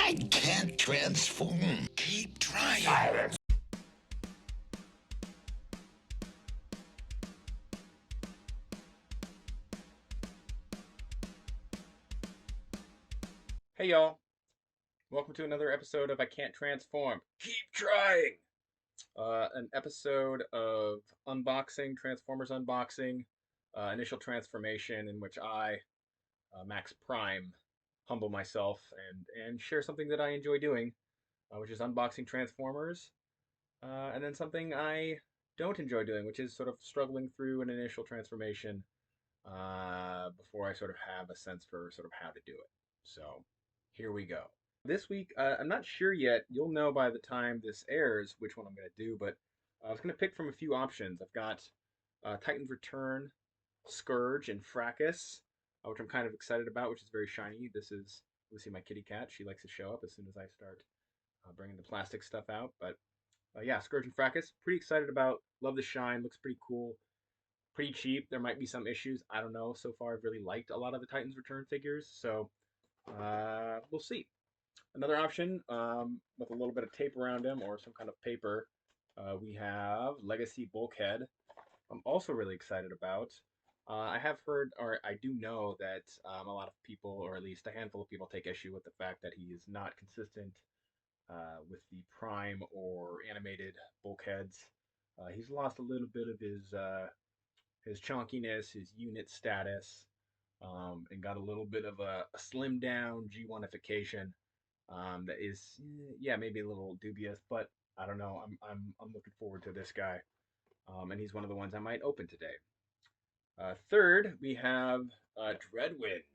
I can't transform. Keep trying. Silence. Hey y'all, welcome to another episode of I Can't Transform. Keep trying! An episode of unboxing, Transformers unboxing, initial transformation in which I, Max Prime, humble myself and share something that I enjoy doing, which is unboxing Transformers, and then something I don't enjoy doing, which is sort of struggling through an initial transformation before I sort of have a sense for sort of how to do it. So here we go. This week, I'm not sure yet. You'll know by the time this airs which one I'm going to do, but I was going to pick from a few options. I've got Titans Return Scourge and Fracas, which I'm kind of excited about, which is very shiny. This is, you'll see my kitty cat. She likes to show up as soon as I start bringing the plastic stuff out. But yeah, Scourge and Fracas, pretty excited about. Love the shine, looks pretty cool. Pretty cheap. There might be some issues. I don't know. So far, I've really liked a lot of the Titans Return figures, so we'll see. Another option with a little bit of tape around him or some kind of paper, we have Legacy Bulkhead. I'm also really excited about. I have heard, or I do know that a lot of people, or at least a handful of people, take issue with the fact that he is not consistent with the Prime or animated Bulkheads. He's lost a little bit of his chunkiness, his unit status, and got a little bit of a slimmed down G1ification that is, yeah, maybe a little dubious, but I don't know. I'm looking forward to this guy, and he's one of the ones I might open today. Third, we have Dreadwind,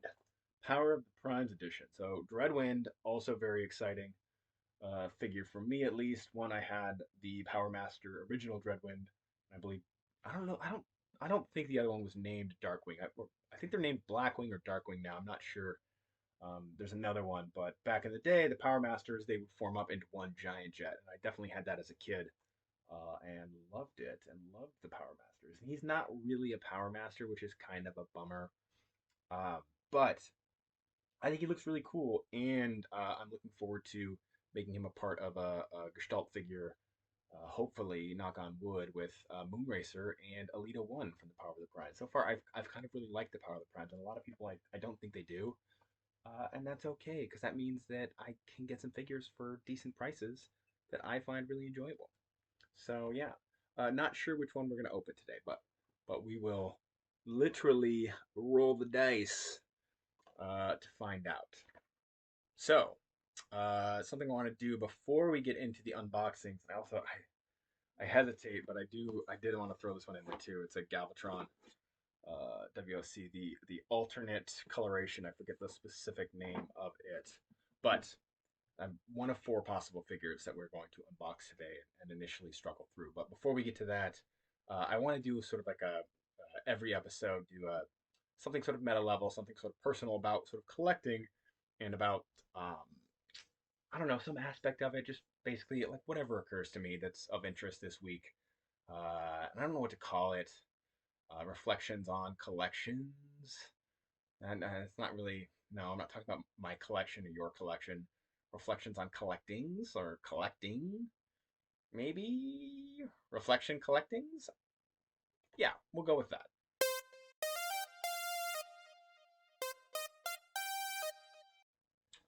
Power of the Primes edition. So Dreadwind, also very exciting figure for me at least. One, I had the Power Master original Dreadwind. I believe, I don't know, I don't think the other one was named Darkwing. I think they're named Blackwing or Darkwing now. I'm not sure. There's another one, but back in the day, the Power Masters, they would form up into one giant jet, and I definitely had that as a kid, and loved it, and loved the Power Masters. And he's not really a Power Master, which is kind of a bummer, but I think he looks really cool, and I'm looking forward to making him a part of a Gestalt figure, hopefully, knock on wood, with Moonracer and Alita 1 from the Power of the Primes. So far, I've kind of really liked the Power of the Primes, and a lot of people I don't think they do. And that's okay, because that means that I can get some figures for decent prices that I find really enjoyable. So yeah, not sure which one we're gonna open today, but we will literally roll the dice to find out. So something I want to do before we get into the unboxings, and also I hesitate, but I did want to throw this one in there too. It's a Galvatron WFC, the alternate coloration. I forget the specific name of it, but one of four possible figures that we're going to unbox today and initially struggle through. But before we get to that, I want to do sort of like a every episode do something sort of meta level, something sort of personal about sort of collecting and about I don't know, some aspect of it, just basically like whatever occurs to me that's of interest this week. And I don't know what to call it. Reflections on collections. And it's not really, no, I'm not talking about my collection or your collection. Reflections on collectings or collecting. Maybe reflection collectings? Yeah, we'll go with that.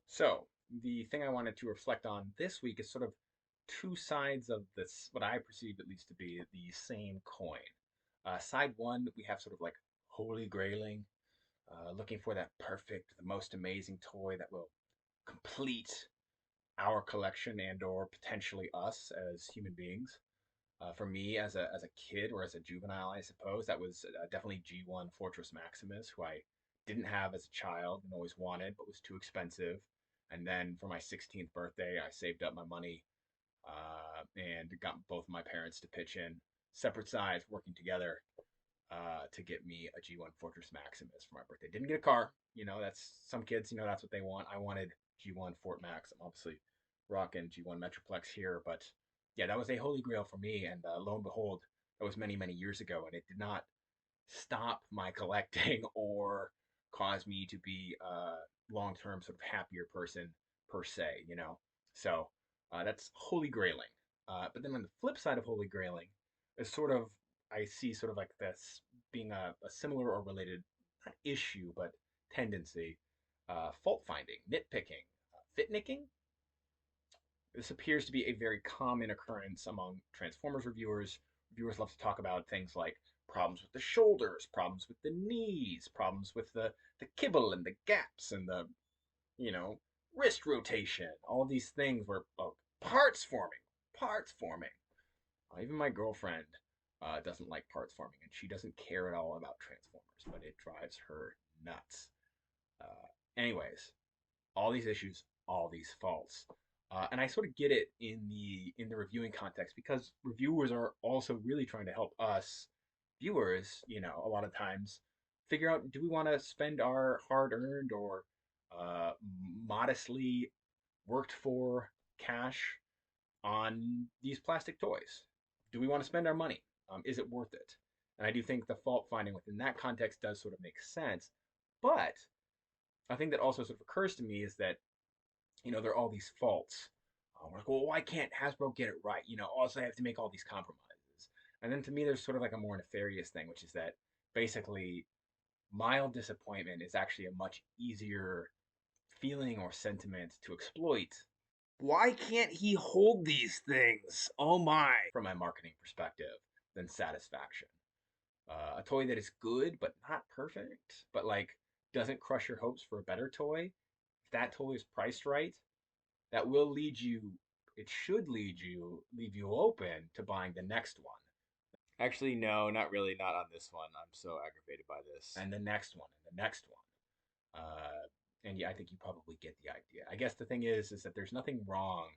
So, the thing I wanted to reflect on this week is sort of two sides of this, what I perceive at least to be the same coin. Side one, we have sort of like holy grailing, looking for that perfect, the most amazing toy that will complete our collection and or potentially us as human beings. For me, as a kid or as a juvenile, I suppose that was definitely G1 Fortress Maximus, who I didn't have as a child and always wanted, but was too expensive. And then for my 16th birthday, I saved up my money and got both my parents to pitch in separate sides, working together to get me a G1 Fortress Maximus for my birthday. Didn't get a car. You know, that's some kids, you know, that's what they want. I wanted G1 Fort Max. I'm obviously rocking G1 Metroplex here, but yeah, that was a holy grail for me. And lo and behold, that was many, many years ago, and it did not stop my collecting or cause me to be a long-term sort of happier person per se, you know. So that's holy grailing. But then on the flip side of holy grailing is sort of, I see sort of like this being a similar or related, not issue, but tendency, fault finding, nitpicking, fitnicking. This appears to be a very common occurrence among Transformers reviewers. Reviewers love to talk about things like problems with the shoulders, problems with the knees, problems with the kibble and the gaps and the, you know, wrist rotation. All these things where parts forming, parts forming. Even my girlfriend doesn't like parts forming, and she doesn't care at all about Transformers, but it drives her nuts. Anyways, all these issues, all these faults. And I sort of get it in the reviewing context because reviewers are also really trying to help us viewers, you know, a lot of times figure out, do we want to spend our hard-earned or uh, modestly worked for cash on these plastic toys? Do we want to spend our money? Is it worth it? And I do think the fault finding within that context does sort of make sense. But I think that also sort of occurs to me is that, you know, there are all these faults. We're like, well, why can't Hasbro get it right? You know, also I have to make all these compromises. And then to me, there's sort of like a more nefarious thing, which is that basically mild disappointment is actually a much easier feeling or sentiment to exploit. Why can't he hold these things? Oh my! From my marketing perspective, than satisfaction. A toy that is good but not perfect, but like doesn't crush your hopes for a better toy. If that toy is priced right, that will lead you. It should leave you open to buying the next one. Actually, no, not really. Not on this one. I'm so aggravated by this. And the next one, and the next one. And yeah, I think you probably get the idea. I guess the thing is that there's nothing wrong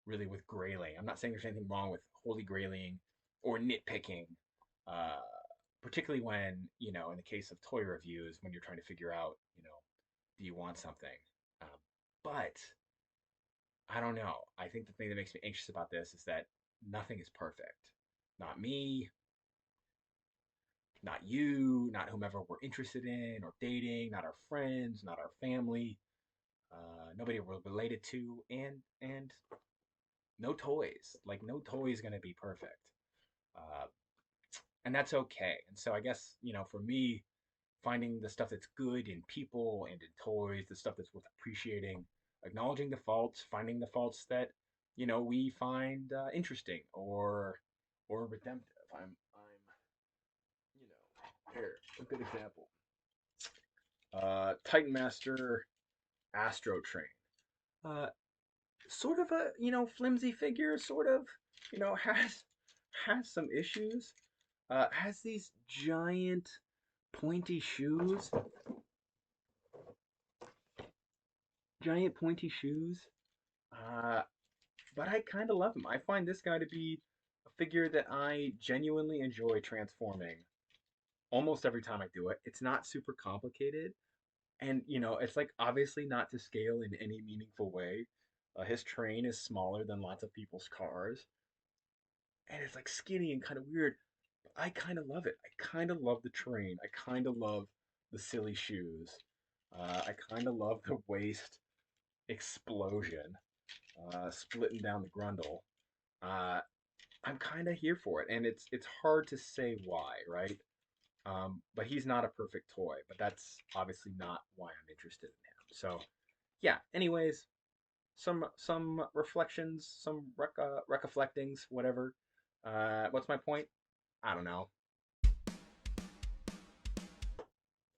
really with grailing. I'm not saying there's anything wrong with holy grailing or nitpicking, uh, particularly when, you know, in the case of toy reviews, when you're trying to figure out, you know, do you want something? But I don't know. I think the thing that makes me anxious about this is that nothing is perfect. Not me, not you, not whomever we're interested in or dating, not our friends, not our family, nobody we're related to, and no toys. Like no toy is gonna be perfect, uh, and that's okay. And so I guess, you know, for me, finding the stuff that's good in people and in toys, the stuff that's worth appreciating, acknowledging the faults, finding the faults that, you know, we find interesting or redemptive. You know, here a good example. Titan Master Astro Train. Uh, Sort of a, you know, flimsy figure. Sort of, you know, has some issues. Has these giant pointy shoes. Giant pointy shoes. Uh, but I kind of love him. I find this guy to be a figure that I genuinely enjoy transforming almost every time I do it. It's not super complicated. And, you know, it's like obviously not to scale in any meaningful way. His train is smaller than lots of people's cars. And it's like skinny and kind of weird. But I kind of love it. I kind of love the train. I kind of love the silly shoes. I kind of love the waist explosion, splitting down the grundle. Uh, I'm kind of here for it, and it's hard to say why, right? But he's not a perfect toy, but that's obviously not why I'm interested in him. So, yeah. Anyways, some reflections, some recoflectings, whatever. What's my point? I don't know.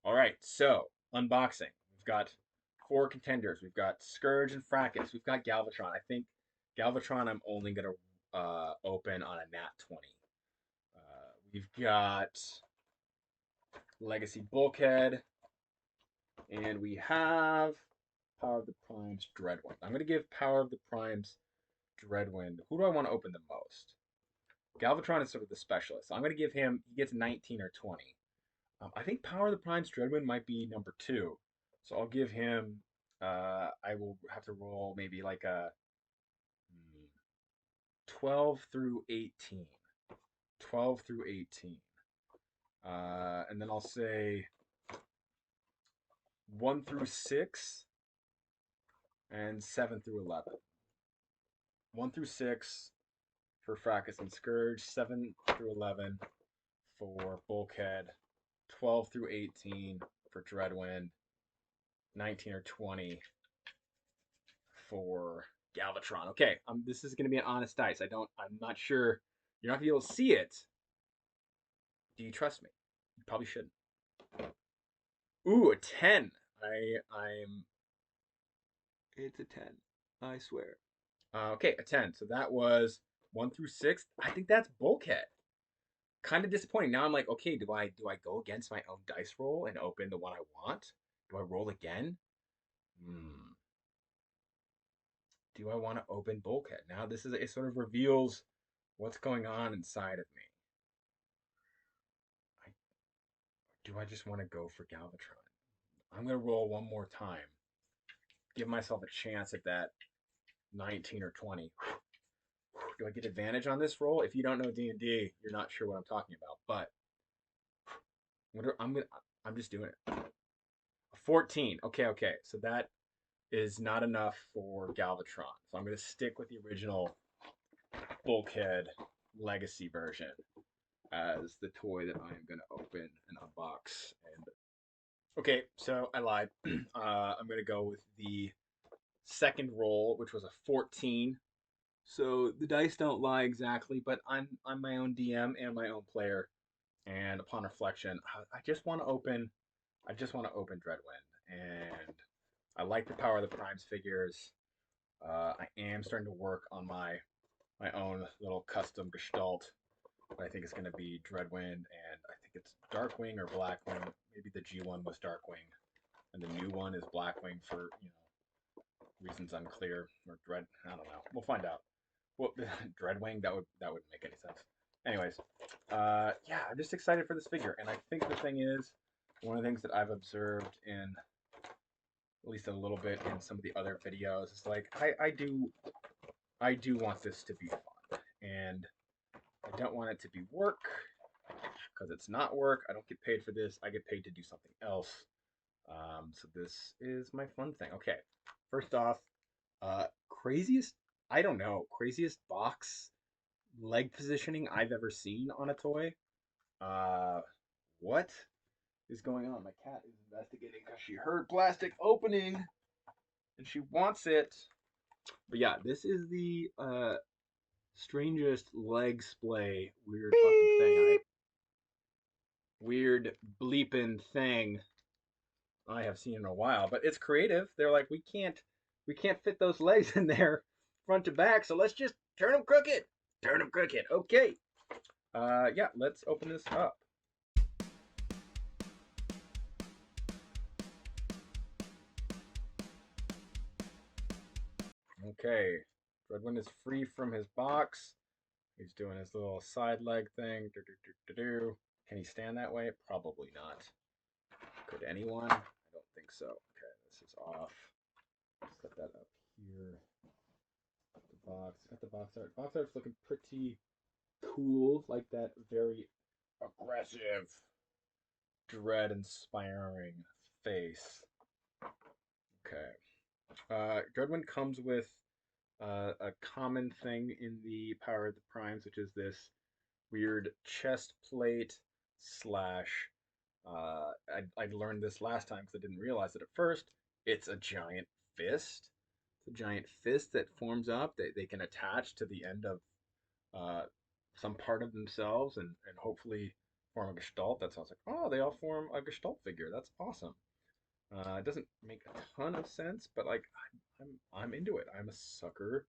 All right, so unboxing. We've got four contenders. We've got Scourge and Fracas. We've got Galvatron. I think Galvatron I'm only gonna open on a nat 20. We've got Legacy Bulkhead, and we have Power of the Primes Dreadwind. I'm gonna give Power of the Primes Dreadwind. Who do I want to open the most? Galvatron is sort of the specialist. So I'm gonna give him. He gets 19 or 20. I think Power of the Primes Dreadwind might be number 2. So I'll give him. I will have to roll maybe like a 12 through 18. 12 through 18. And then I'll say 1 through 6. and 7 through 11. 1 through 6 for Fracas and Scourge, 7 through 11 for Bulkhead, 12 through 18 for Dreadwind, 19 or 20 for Galvatron. Okay, this is going to be an honest dice. I'm not sure. You're not going to be able to see it. Do you trust me? You probably shouldn't. Ooh, a 10. It's a 10. I swear. Okay, a 10. So that was 1 through 6. I think that's Bulkhead. Kind of disappointing. Now I'm like, okay, do I go against my own dice roll and open the one I want? Do I roll again? Do I want to open Bulkhead? Now this is it sort of reveals what's going on inside of me. Do I just want to go for Galvatron? I'm gonna roll one more time. Give myself a chance at that 19 or 20. Do I get advantage on this roll? If you don't know D&D, you're not sure what I'm talking about. But I'm just doing it. A 14. Okay. So that is not enough for Galvatron. So I'm going to stick with the original Bulkhead Legacy version as the toy that I am going to open and unbox. Okay, so I lied. I'm going to go with the second roll, which was a 14. So the dice don't lie exactly, but I'm my own DM and my own player. And upon reflection, I just want to open Dreadwind, and I like the Power of the Primes figures. I am starting to work on my own little custom gestalt. But I think it's going to be Dreadwind, and I think it's Darkwing or Blackwing. Maybe the G1 was Darkwing, and the new one is Blackwing for reasons unclear. Or I don't know. We'll find out. Well, Dreadwing, that wouldn't make any sense. Anyways, yeah, I'm just excited for this figure, and I think the thing is, one of the things that I've observed in at least a little bit in some of the other videos is like I do want this to be fun, and I don't want it to be work because it's not work. I don't get paid for this. I get paid to do something else. So this is my fun thing. Okay, first off, craziest box leg positioning I've ever seen on a toy. What is going on? My cat is investigating because she heard plastic opening and she wants it. But yeah, this is the strangest leg splay weird fucking thing. Weird bleeping thing I have seen in a while. But it's creative. They're like, we can't fit those legs in there front to back, so let's just turn them crooked. Turn them crooked. Okay. Yeah, let's open this up. Okay, Dreadwind is free from his box. He's doing his little side leg thing. Can he stand that way? Probably not. Could anyone? I don't think so. Okay, this is off. Set that up here. The box. Got the box art. Box art's looking pretty cool. Like that very aggressive, dread-inspiring face. Okay. Dreadwind comes with a common thing in the Power of the Primes, which is this weird chest plate slash. I learned this last time because I didn't realize it at first. It's a giant fist. It's a giant fist that forms up. They can attach to the end of some part of themselves and hopefully form a gestalt. That sounds like, oh, they all form a gestalt figure. That's awesome. It doesn't make a ton of sense, but like I'm into it. I'm a sucker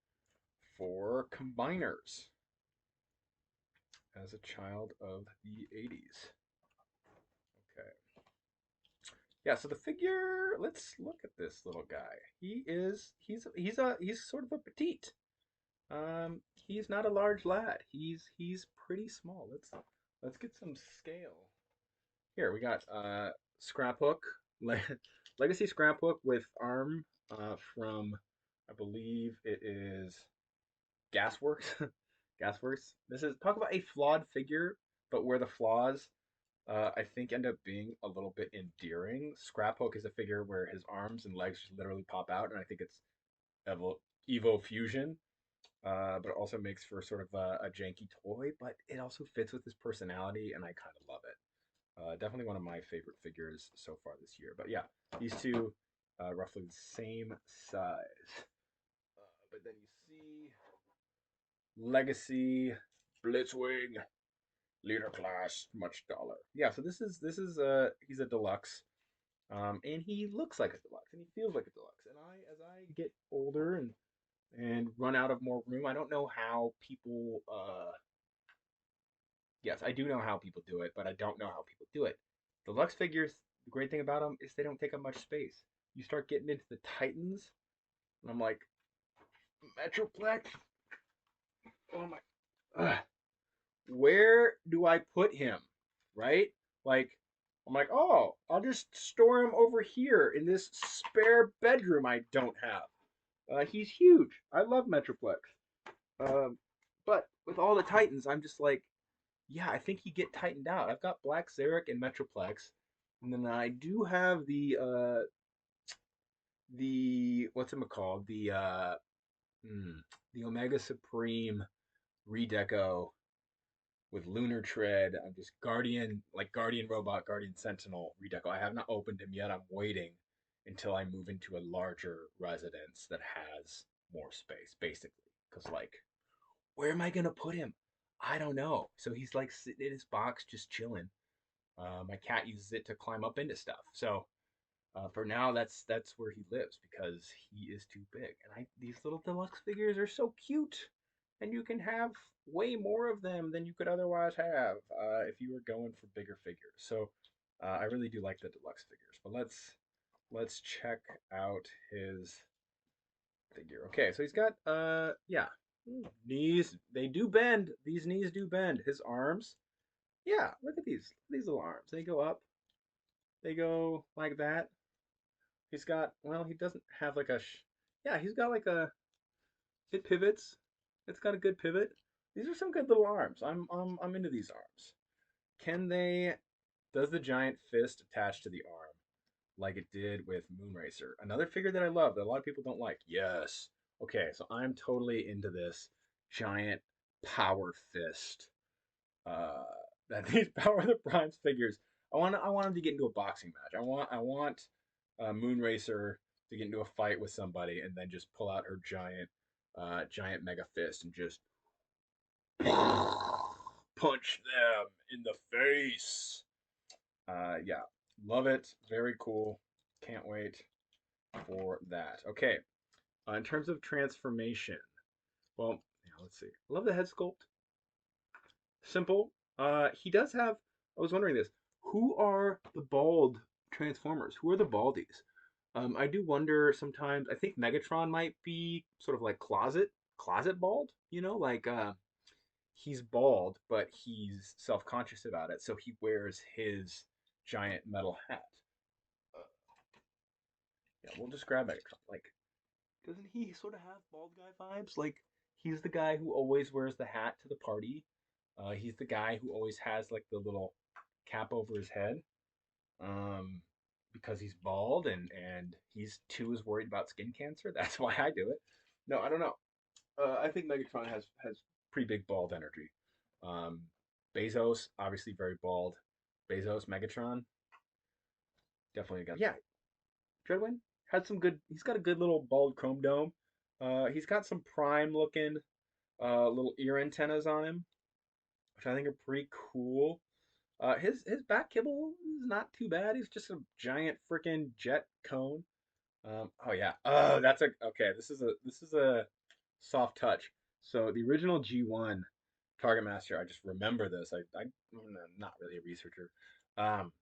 for combiners as a child of the 80s. Okay. Yeah, so the figure, let's look at this little guy. He's sort of a petite. He's not a large lad. He's pretty small. Let's get some scale. Here, we got Scraphook, Legacy Scraphook with arm from, I believe it is Gasworks. Gasworks. This is, talk about a flawed figure, but where the flaws I think end up being a little bit endearing. Scraphook is a figure where his arms and legs just literally pop out, and I think it's Evo Fusion, but it also makes for sort of a janky toy, but it also fits with his personality, and I kind of love it. Definitely one of my favorite figures so far this year. But yeah, these two, roughly the same size. But then you see Legacy, Blitzwing, Leader Class, much dollar. Yeah, so this is he's a deluxe. And he looks like a deluxe, and he feels like a deluxe. And as I get older and run out of more room, I don't know how people. Yes, I do know how people do it, but I don't know how people do it. Deluxe figures, the great thing about them is they don't take up much space. You start getting into the Titans, and I'm like, Metroplex. Oh my. Ugh. Where do I put him? Right? Like, I'm like, oh, I'll just store him over here in this spare bedroom I don't have. He's huge. I love Metroplex. Um, but with all the Titans, I'm just like, yeah, I think you get tightened out. I've got Black Xeric and Metroplex, and then I do have the what's it called? The Omega Supreme Redeco with Lunar Tread. I'm just Guardian, like Guardian Robot, Guardian Sentinel Redeco. I have not opened him yet. I'm waiting until I move into a larger residence that has more space, basically. Because, like, where am I going to put him? I don't know. So he's like sitting in his box just chilling. My cat uses it to climb up into stuff. So for now, that's where he lives because he is too big. And these little deluxe figures are so cute, and you can have way more of them than you could otherwise have if you were going for bigger figures. So I really do like the deluxe figures. But let's check out his figure. Okay, so he's got yeah, knees. They do bend. These knees do bend. His arms. Yeah, look at these little arms. They go up. They go like that. He's got, well, he doesn't have like yeah, he's got like it pivots. It's got a good pivot. These are some good little arms. I'm into these arms. Can they, does the giant fist attach to the arm like it did with Moonracer? Another figure that I love that a lot of people don't like. Yes. Okay, so I'm totally into this giant power fist. Uh, that these Power of the Primes figures. I want him to get into a boxing match. I want Moonracer to get into a fight with somebody and then just pull out her giant mega fist and just punch them in the face. Yeah, love it. Very cool. Can't wait for that. Okay, in terms of transformation, well, yeah, let's see. I love the head sculpt. Simple. He does have. I was wondering this. Who are the bald Transformers? Who are the baldies? I do wonder sometimes. I think Megatron might be sort of like closet bald. You know, like he's bald, but he's self-conscious about it, so he wears his giant metal hat. Uh, yeah, we'll just grab Megatron. Like, doesn't he sort of have bald guy vibes? Like, he's the guy who always wears the hat to the party. He's the guy who always has like the little cap over his head, um, because he's bald and he's too is worried about skin cancer. That's why I do it. No, I don't know. I think Megatron has pretty big bald energy. Um, Bezos obviously very bald. Bezos Megatron definitely got, yeah. Dreadwind had some good. He's got a good little bald chrome dome. He's got some prime looking little ear antennas on him, which I think are pretty cool. His back kibble is not too bad. He's just a giant freaking jet cone. Oh yeah. Oh, that's a okay. This is a soft touch. So the original G1 Target Master, I just remember this. I'm not really a researcher. Um,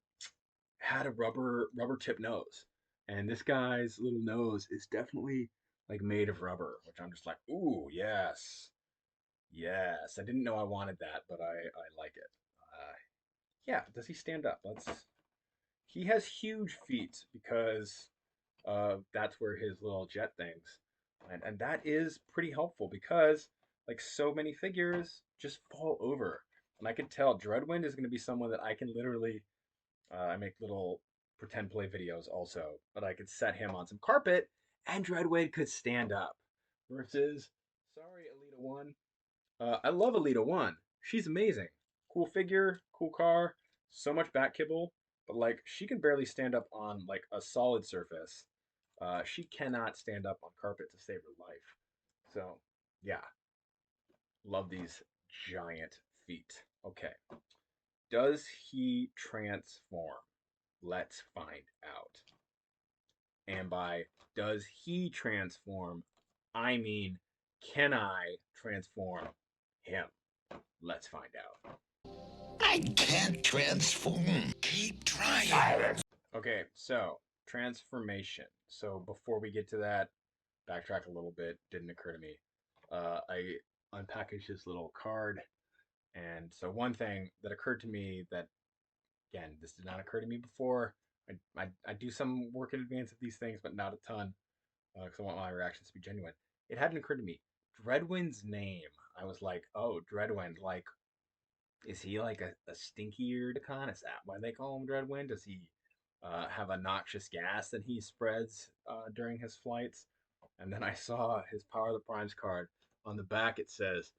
had a rubber tip nose, and this guy's little nose is definitely like made of rubber, which I'm just like, ooh, yes, yes. I didn't know I wanted that, but I like it. Yeah, does he stand up? Let's. He has huge feet because that's where his little jet things, and that is pretty helpful because like so many figures just fall over, and I can tell Dreadwind is going to be someone that I can literally. I make little pretend play videos also, but I could set him on some carpet and Dreadwind could stand up. Versus, sorry, Alita 1. I love Alita 1. She's amazing. Cool figure, cool car, so much back kibble, but like she can barely stand up on like a solid surface. She cannot stand up on carpet to save her life. So, yeah, love these giant feet. Okay. Does he transform? Let's find out. And by does he transform, I mean, can I transform him? Let's find out. I can't transform. Keep trying. Okay, so transformation. So before we get to that, backtrack a little bit. Didn't occur to me. I unpackaged this little card, and so one thing that occurred to me that again, this did not occur to me before. I do some work in advance of these things, but not a ton, because I want my reactions to be genuine. It hadn't occurred to me. Dreadwind's name. I was like, oh, Dreadwind. Like, is he like a stinky Eardicon? Is that why they call him Dreadwind? Does he have a noxious gas that he spreads during his flights? And then I saw his Power of the Primes card. On the back it says,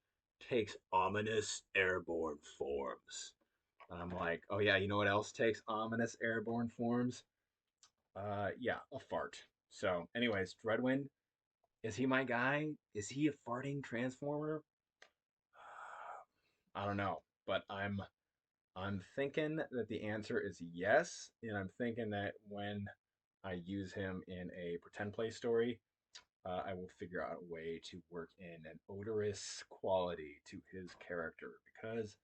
takes ominous airborne forms. And I'm like, oh yeah, you know what else takes ominous airborne forms? Yeah, a fart. So, anyways, Dreadwind, is he my guy? Is he a farting transformer? I don't know, but I'm thinking that the answer is yes, and I'm thinking that when I use him in a pretend play story, I will figure out a way to work in an odorous quality to his character because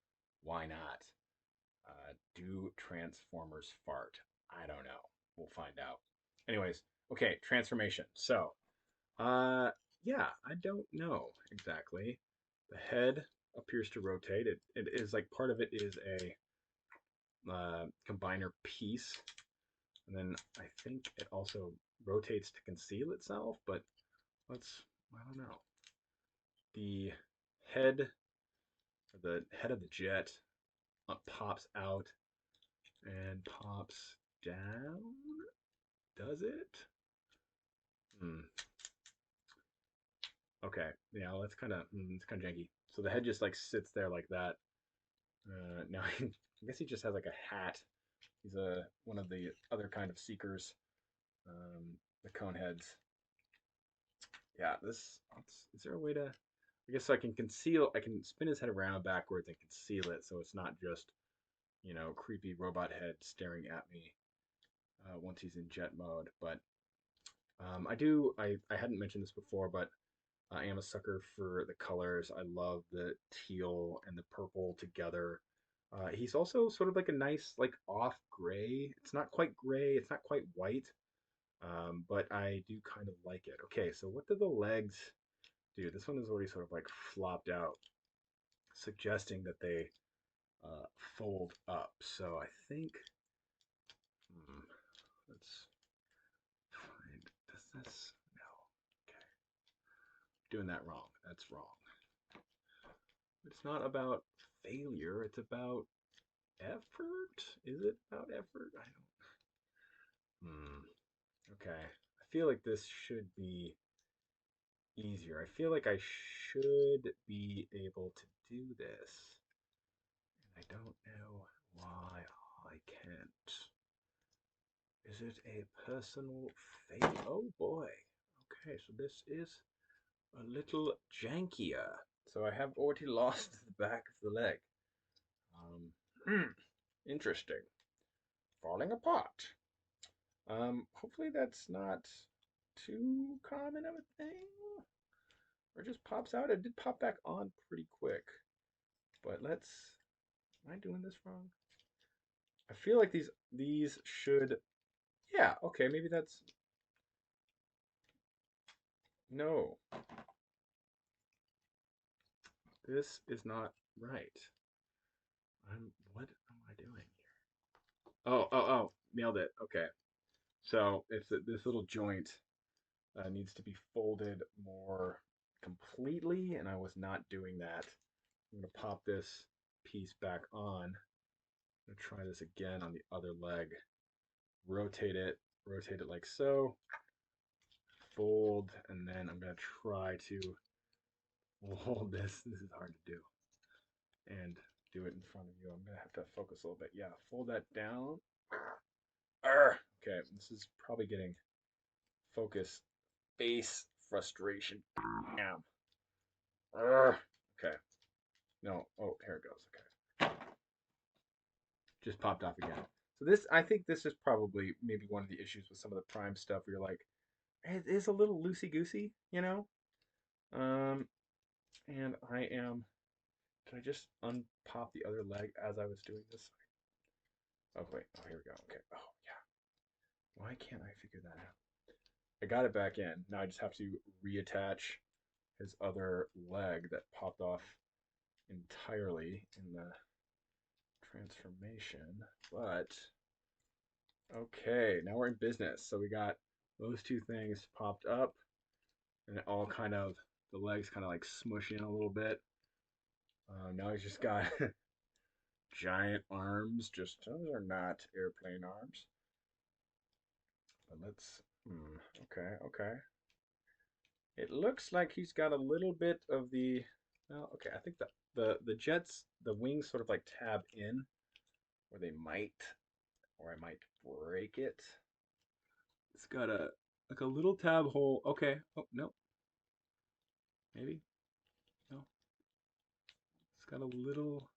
why not? Do Transformers fart? I don't know. We'll find out. Anyways, okay, transformation. So, yeah, I don't know exactly. The head appears to rotate. It is like part of it is a combiner piece, and then I think it also rotates to conceal itself. But I don't know. The head, the head of the jet, pops out and pops down. Does it? Hmm. Okay. Yeah, well, that's kind of it's kind of janky. So the head just like sits there like that. Now I guess he just has like a hat. He's a one of the other kind of seekers, the cone heads. Yeah, is there a way to? I guess so I can conceal. I can spin his head around backwards and conceal it, so it's not just creepy robot head staring at me once he's in jet mode. But I do. I hadn't mentioned this before, but I am a sucker for the colors. I love the teal and the purple together. He's also sort of like a nice, like off gray. It's not quite gray. It's not quite white. But I do kind of like it. Okay, so what do the legs do? This one is already sort of like flopped out, suggesting that they fold up. So I think, let's find, does this, no, okay, doing that wrong. That's wrong. It's not about failure, it's about effort? Is it about effort? I don't. Okay. I feel like this should be easier. I feel like I should be able to do this. And I don't know why I can't. Is it a personal failure? Oh boy. Okay, so this is a little jankier. So I have already lost the back of the leg. Interesting. Falling apart. Hopefully that's not too common of a thing. Or just pops out. It did pop back on pretty quick. But let's. Am I doing this wrong? I feel like these should. Yeah. Okay. Maybe that's. No. This is not right. What am I doing here? Oh. Nailed it. Okay. So it's this little joint needs to be folded more completely, and I was not doing that. I'm going to pop this piece back on. I'm going to try this again on the other leg. Rotate it like so. fold, and then I'm going to try to hold this. This is hard to do. And do it in front of you. I'm going to have to focus a little bit. Yeah, fold that down. Okay, this is probably getting focus, face frustration. Damn. Okay. No. Oh, here it goes. Okay. Just popped off again. So this, I think this is probably maybe one of the issues with some of the Prime stuff where you're like, it is a little loosey-goosey, you know? And I am, did I just unpop the other leg as I was doing this? Oh, wait. Oh, here we go. Okay. Oh, yeah. Why can't I figure that out? I got it back in. Now I just have to reattach his other leg that popped off entirely in the transformation. But, okay, now we're in business. So we got those two things popped up, and it all kind of, the legs kind of like smush in a little bit. Now he's just got giant arms. Just, those are not airplane arms. But let's, okay. It looks like he's got a little bit of the, well, okay, I think the jets, the wings sort of like tab in, or they might, or I might break it. It's got a, like a little tab hole. Okay, oh, no. Maybe, no. It's got a little,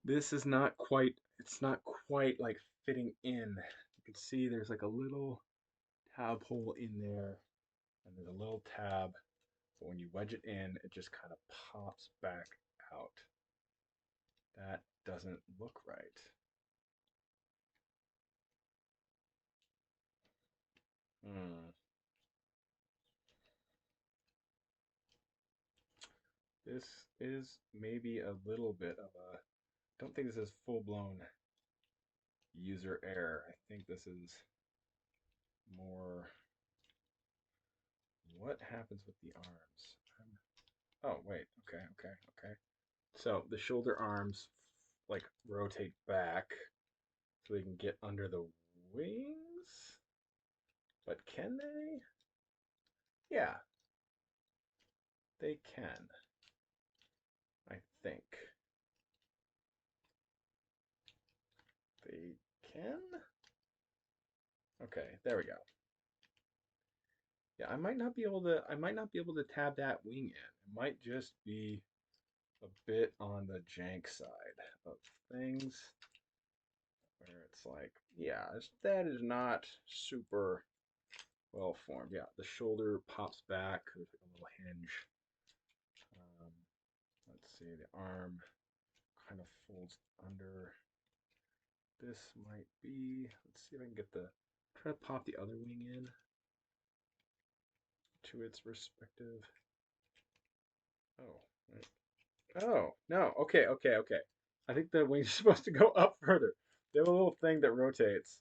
This is not quite, it's not quite like fitting in. You can see there's like a little tab hole in there, and there's a little tab, but when you wedge it in, it just kind of pops back out. That doesn't look right. This is maybe a little bit of a, don't think this is full-blown user error. I think this is more, what happens with the arms? Oh, wait, okay. So the shoulder arms like rotate back so they can get under the wings, but can they? Yeah, they can, I think. They can? Okay, there we go. Yeah, I might not be able to tab that wing in. It might just be a bit on the jank side of things where it's like, yeah, that is not super well formed. Yeah, the shoulder pops back. There's like a little hinge. Let's see, the arm kind of folds under. This might be, let's see if I can get the, try to pop the other wing in to its respective. Oh, wait. Oh, no, okay. I think the wings are supposed to go up further. They have a little thing that rotates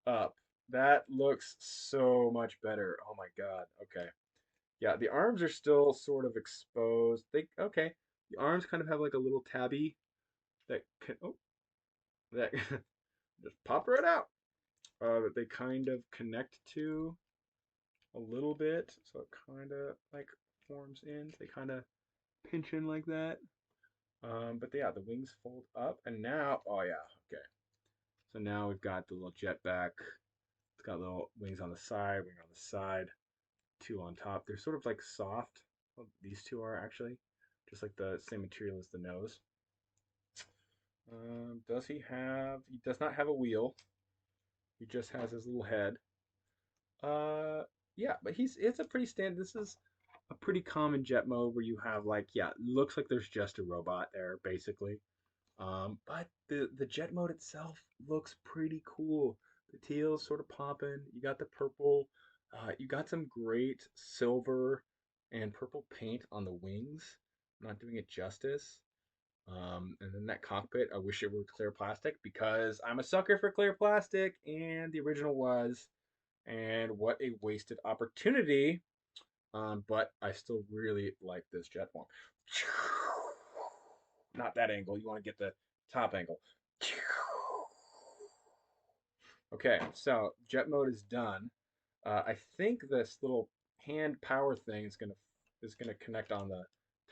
up. That looks so much better. Oh my God, okay. Yeah, the arms are still sort of exposed. Okay, the arms kind of have like a little tabby that can, oh, that just pop right out. That they kind of connect to a little bit, so it kind of like forms in. They kind of pinch in like that. But yeah, the wings fold up, and now, oh yeah, okay. So now we've got the little jet back. It's got little wings on the side, wing on the side, two on top. They're sort of like soft. Well, these two are actually just like the same material as the nose. Does he have? He does not have a wheel. He just has his little head. Yeah, but it's a pretty standard. This is a pretty common jet mode where you have like, yeah, looks like there's just a robot there basically. But the jet mode itself looks pretty cool. The teal's sort of popping. You got the purple. You got some great silver and purple paint on the wings. I'm not doing it justice. And then that cockpit, I wish it were clear plastic because I'm a sucker for clear plastic, and the original was. And what a wasted opportunity. But I still really like this jet form. Not that angle. You want to get the top angle. Okay, so jet mode is done. I think this little hand power thing is gonna connect on the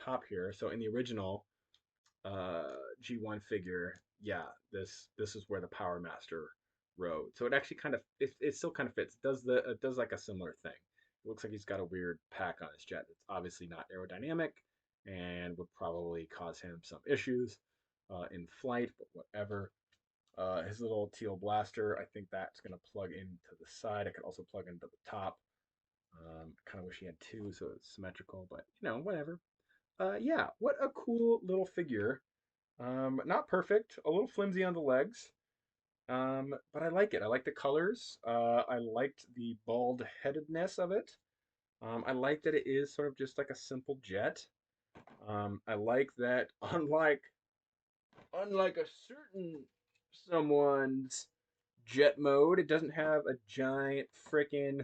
top here. So in the original G1 figure, yeah, this is where the Power Master rode. So it actually kind of it still kind of fits. It does like a similar thing. It looks like he's got a weird pack on his jet. It's obviously not aerodynamic and would probably cause him some issues in flight, but whatever. His little teal blaster, I think that's going to plug into the side. I could also plug into the top. I kind of wish he had two so it's symmetrical, but whatever. Yeah, what a cool little figure. Not perfect, a little flimsy on the legs, but I like it. I like the colors. I liked the bald headedness of it. I like that it is sort of just like a simple jet. I like that unlike a certain someone's jet mode, it doesn't have a giant freaking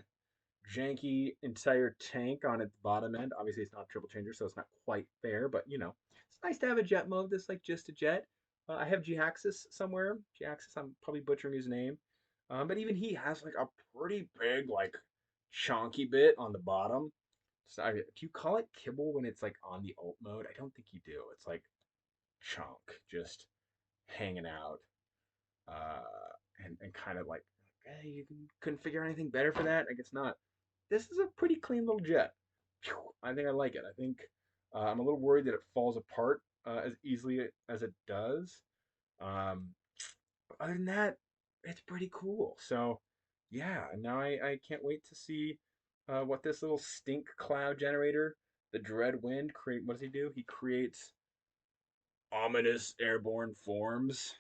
janky entire tank on its bottom end. Obviously, it's not a triple changer, so it's not quite fair, but it's nice to have a jet mode that's like just a jet. I have G-Axis somewhere. G-Axis, I'm probably butchering his name. But even he has like a pretty big, like chunky bit on the bottom. So do you call it kibble when it's like on the alt mode? I don't think you do. It's like chunk, just hanging out, and kind of like, hey, couldn't figure anything better for that. I guess not. This is a pretty clean little jet. I think I like it. I think I'm a little worried that it falls apart as easily as it does. Um, other than that, it's pretty cool. So yeah, now I can't wait to see what this little stink cloud generator, the Dreadwind, create. What does he do? He creates ominous airborne forms.